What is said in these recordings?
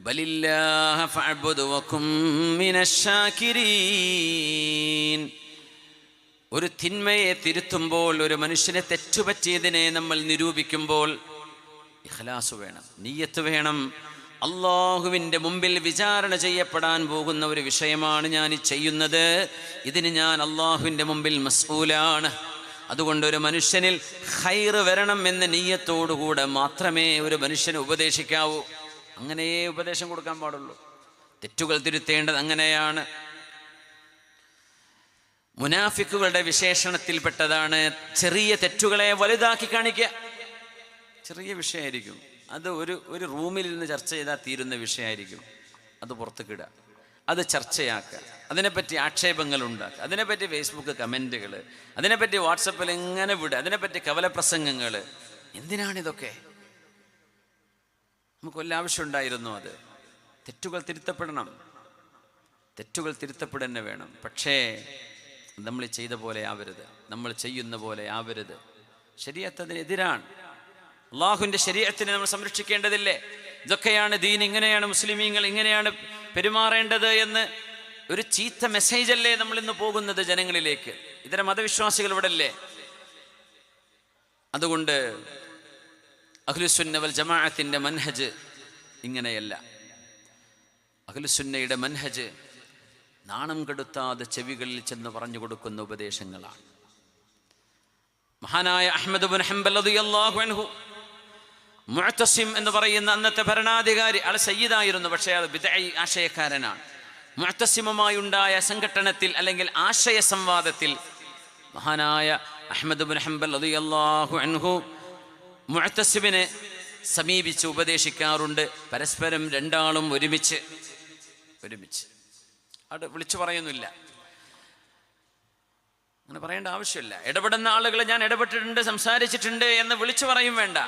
ബലില്ലാഹ ഫഅബ്ദു വകും മിനശ്ശാകിരീൻ. ഒരു തിന്മയെ തിരുത്തുമ്പോൾ, ഒരു മനുഷ്യനെ തെറ്റുപറ്റിയതിനെ നമ്മൾ നിരൂപിക്കുമ്പോൾ ഇഖ്ലാസ് വേണം, നിയ്യത്ത് വേണം. അള്ളാഹുവിൻ്റെ മുമ്പിൽ വിചാരണ ചെയ്യപ്പെടാൻ പോകുന്ന ഒരു വിഷയമാണ് ഞാൻ ഈ ചെയ്യുന്നത്. ഇതിന് ഞാൻ അള്ളാഹുവിൻ്റെ മുമ്പിൽ മസ്ഊലാണ്. അതുകൊണ്ട് ഒരു മനുഷ്യനിൽ ഖൈറ് വരണം എന്ന നിയ്യത്തോടുകൂടെ മാത്രമേ ഒരു മനുഷ്യനെ ഉപദേശിക്കാവൂ. അങ്ങനെയേ ഉപദേശം കൊടുക്കാൻ പാടുള്ളൂ. തെറ്റുകൾ തിരുത്തേണ്ടത് അങ്ങനെയാണ്. മുനാഫിക്കുകളുടെ വിശേഷണത്തിൽപ്പെട്ടതാണ് ചെറിയ തെറ്റുകളെ വലുതാക്കി കാണിക്കുക. ചെറിയ വിഷയമായിരിക്കും അത്, ഒരു റൂമിൽ നിന്ന് ചർച്ച ചെയ്താൽ തീരുന്ന വിഷയമായിരിക്കും. അത് പുറത്തേക്കിടുക, അത് ചർച്ചയാക്കുക, അതിനെപ്പറ്റി ആക്ഷേപങ്ങൾ ഉണ്ടാക്കുക, അതിനെപ്പറ്റി ഫേസ്ബുക്ക് കമൻറ്റുകൾ, അതിനെപ്പറ്റി വാട്സപ്പിൽ എങ്ങനെ വിടുക, അതിനെപ്പറ്റി കവലപ്രസംഗങ്ങൾ. എന്തിനാണിതൊക്കെ? നമുക്ക് വല്ല ആവശ്യമുണ്ടായിരുന്നു? അത് തെറ്റുകൾ തിരുത്തപ്പെടണം, തെറ്റുകൾ തിരുത്തപ്പെടന്നെ വേണം. പക്ഷേ നമ്മൾ ചെയ്ത പോലെ ആവരുത്, നമ്മൾ ചെയ്യുന്ന പോലെ ആവരുത്. ശരീഅത്ത് അതിനെതിരാണ്. അള്ളാഹുവിൻ്റെ ശരീഅത്തിനെ നമ്മൾ സംരക്ഷിക്കേണ്ടതില്ലേ? ഇതൊക്കെയാണ് ദീൻ, ഇങ്ങനെയാണ് മുസ്ലിമീങ്ങൾ ഇങ്ങനെയാണ് പെരുമാറേണ്ടത് എന്ന് ഒരു ചീത്ത മെസ്സേജല്ലേ നമ്മൾ ഇന്ന് പോകുന്നത് ജനങ്ങളിലേക്ക്. ഇതര മതവിശ്വാസികൾ ഇവിടെ അല്ലേ? അതുകൊണ്ട് അഹ്ലുസുന്ന വൽ ജമാഅത്തിൻ്റെ മൻഹജ് ഇങ്ങനെയല്ല. അഹ്ലുസുന്നയുടെ മൻഹജ് നാണം കെടുത്താതെ ചെവികളിൽ ചെന്ന് പറഞ്ഞു കൊടുക്കുന്ന ഉപദേശങ്ങളാണ്. മഹാനായ അഹ്മദ് ഇബ്നു ഹംബൽ റളിയല്ലാഹു അൻഹു, മുഅ്തസിം എന്ന് പറയുന്ന അന്നത്തെ ഭരണാധികാരി, ആൾ സയ്യിദായിരുന്നു, പക്ഷേ അത് ബിദ്അഈ ആശയക്കാരനാണ്. മുഅ്തസിമുമായി ഉണ്ടായ സംഘട്ടനത്തിൽ അല്ലെങ്കിൽ ആശയ സംവാദത്തിൽ മഹാനായ അഹ്മദ് ഇബ്നു ഹംബൽ റളിയല്ലാഹു അൻഹു മുഅ്തസിമിനെ സമീപിച്ച് ഉപദേശിക്കാറുണ്ട്. പരസ്പരം രണ്ടാളും ഒരുമിച്ച് അത് വിളിച്ചു പറയുന്നില്ല, അങ്ങനെ പറയേണ്ട ആവശ്യമില്ല. ഇടപെടുന്ന ആളുകളെ ഞാൻ ഇടപെട്ടിട്ടുണ്ട്, സംസാരിച്ചിട്ടുണ്ട് എന്ന് വിളിച്ചു പറയും വേണ്ട.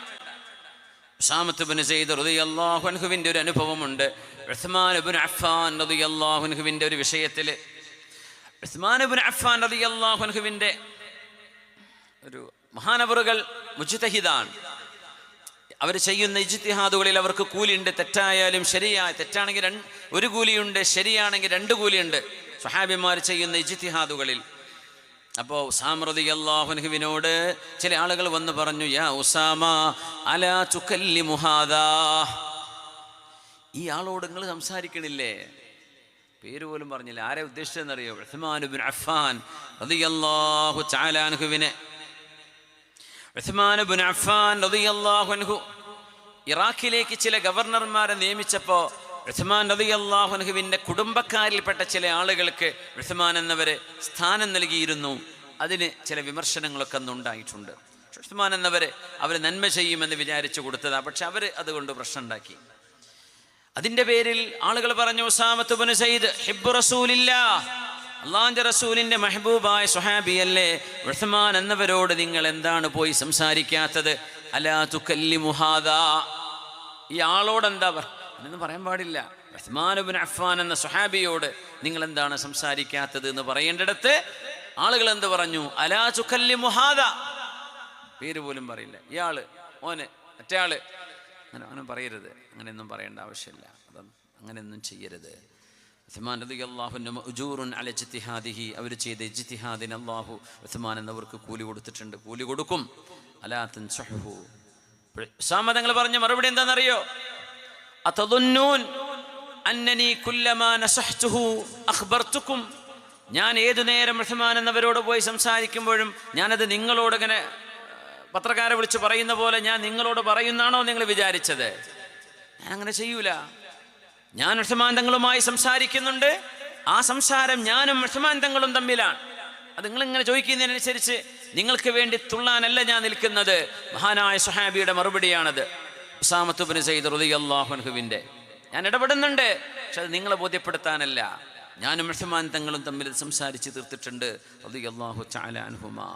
ഉസാമത്ത് ഇബ്നു സയ്യിദ് റളിയല്ലാഹു അൻഹുവിൻ്റെ ഒരു അനുഭവമുണ്ട്. ഉസ്മാൻ ഇബ്നു അഫ്ഫാൻ റളിയല്ലാഹു അൻഹുവിൻ്റെ ഒരു വിഷയത്തിൽ, ഉസ്മാൻ ഇബ്നു അഫ്ഫാൻ റളിയല്ലാഹു അൻഹുവിൻ്റെ ഒരു മഹാനവറുകൾ മുജ്തഹിദാണ്. അവർ ചെയ്യുന്ന ഇജ്തിഹാദുകളിൽ അവർക്ക് കൂലിയുണ്ട്. തെറ്റായാലും ശരിയായ, തെറ്റാണെങ്കിൽ ഒരു കൂലിയുണ്ട്, ശരിയാണെങ്കിൽ 2 കൂലിയുണ്ട് സ്വഹാബിമാർ ചെയ്യുന്ന ഇജ്തിഹാദുകളിൽ. അപ്പോൾ ഉസാമ റളിയല്ലാഹു അൻഹുവിനോട് ചില ആളുകൾ വന്ന് പറഞ്ഞു, യാ ഉസാമ അലാ തുകല്ലിമു ഹാദാ, ഈ ആളോട് നിങ്ങൾ സംസാരിക്കണില്ലേ? പേര് പോലും പറഞ്ഞില്ല. ആരെ ഉദ്ദേശിച്ചതെന്നറിയോ? ഉസ്മാൻ ഇബ്നു അഫ്ഫാൻ റളിയല്ലാഹു തആല അൻഹുവിനെ. ഉസ്മാൻ ഇബ്നു അഫ്ഫാൻ റളിയല്ലാഹു അൻഹു ഇറാഖിലേക്ക് ചില ഗവർണർമാരെ നിയമിച്ചപ്പോൾ ഉസ്മാൻ റളിയല്ലാഹു അൻഹുവിൻ്റെ കുടുംബക്കാരിൽപ്പെട്ട ചില ആളുകൾക്ക് ഉസ്മാൻ എന്നവരെ സ്ഥാനം നൽകിയിരുന്നു. അതിന് ചില വിമർശനങ്ങളൊക്കെ അന്നുണ്ടായിട്ടുണ്ട്. ഉസ്മാൻ എന്നവരെ അവർ നന്മ ചെയ്യുമെന്ന് വിചാരിച്ചു കൊടുത്തതാണ്, പക്ഷെ അവർ അതുകൊണ്ട് പ്രശ്നം ഉണ്ടാക്കി. അതിൻ്റെ പേരിൽ ആളുകൾ പറഞ്ഞു, ഉസാമത്ത് ഇബ്നു സയ്യിദ് ഹിബ്ബു റസൂലില്ലാഹ്, അള്ളാഹുവിൻ്റെ റസൂലിൻ്റെ മെഹബൂബായ സ്വഹാബിയല്ലേ, ഉസ്മാൻ എന്നവരോട് നിങ്ങൾ എന്താണ് പോയി സംസാരിക്കാത്തത്? അലാ തുകല്ലിമു ഹാദാ, ഈ ആളോട് എന്താ എന്നൊന്നും പറയാൻ പാടില്ല. ഉസ്മാൻ ഇബ്നു അഫ്ഫാൻ എന്ന സ്വഹാബിയോട് നിങ്ങൾ എന്താണ് സംസാരിക്കാത്തത് എന്ന് പറയേണ്ടിടത്ത് ആളുകൾ എന്ത് പറഞ്ഞു? അലാ തുകല്ലിമു ഹാദാ, പേര് പോലും പറയില്ല. ഇയാള്, ഓന്, മറ്റേ ആള്, അങ്ങനെ പറയരുത്. അങ്ങനെയൊന്നും പറയേണ്ട ആവശ്യമില്ല. അങ്ങനെയൊന്നും ചെയ്യരുത്. ഉസ്മാൻ റളിയല്ലാഹു അൻഹു മഅ്ജൂറുൻ അല ഇജ്തിഹാദിഹി, അവർ ചെയ്ത ഇജ്തിഹാദിന് അല്ലാഹു ഉസ്മാൻ എന്നവർക്ക് കൂലി കൊടുത്തിട്ടുണ്ട്, കൂലി കൊടുക്കും. അലാ തൻസഹു. ഉസാമ തങ്ങൾ പറഞ്ഞ മറുപടി എന്താണെന്നറിയോ? അതദുന്നൂൻ അന്നനി കുല്ലമാ നസഹ്തുഹു അഖ്ബർതുകും, ഞാൻ ഏതു നേരം ഉസ്മാൻ എന്നവരോട് പോയി സംസാരിക്കുമ്പോഴും ഞാനത് നിങ്ങളോട് ഇങ്ങനെ പത്രക്കാരെ വിളിച്ച് പറയുന്ന പോലെ ഞാൻ നിങ്ങളോട് പറയുന്നാണോ നിങ്ങൾ വിചാരിച്ചത്? ഞാൻ അങ്ങനെ ചെയ്യൂല. ഞാൻ ഉസ്മാൻ തങ്ങളുമായി സംസാരിക്കുന്നുണ്ട്, ആ സംസാരം ഞാനും ഉസ്മാൻ തങ്ങളും തമ്മിലാണ്. അത് നിങ്ങളിങ്ങനെ ചോദിക്കുന്നതിനനുസരിച്ച് നിങ്ങൾക്ക് വേണ്ടി തുള്ളാനല്ല ഞാൻ നിൽക്കുന്നത്. മഹാനായ സ്വഹാബിയുടെ മറുപടിയാണത്. ഉസാമത്ത് ഇബ്നു സയ്യിദ് റളിയല്ലാഹു അൻഹുവിൻ്റെ, ഞാൻ ഇടപെടുന്നുണ്ട്, പക്ഷെ അത് നിങ്ങളെ ബോധ്യപ്പെടുത്താനല്ല. ഞാനും ഉസ്മാൻ തങ്ങളും തമ്മിൽ സംസാരിച്ച് തീർത്തിട്ടുണ്ട് റളിയല്ലാഹു തആല അൻഹുമാ.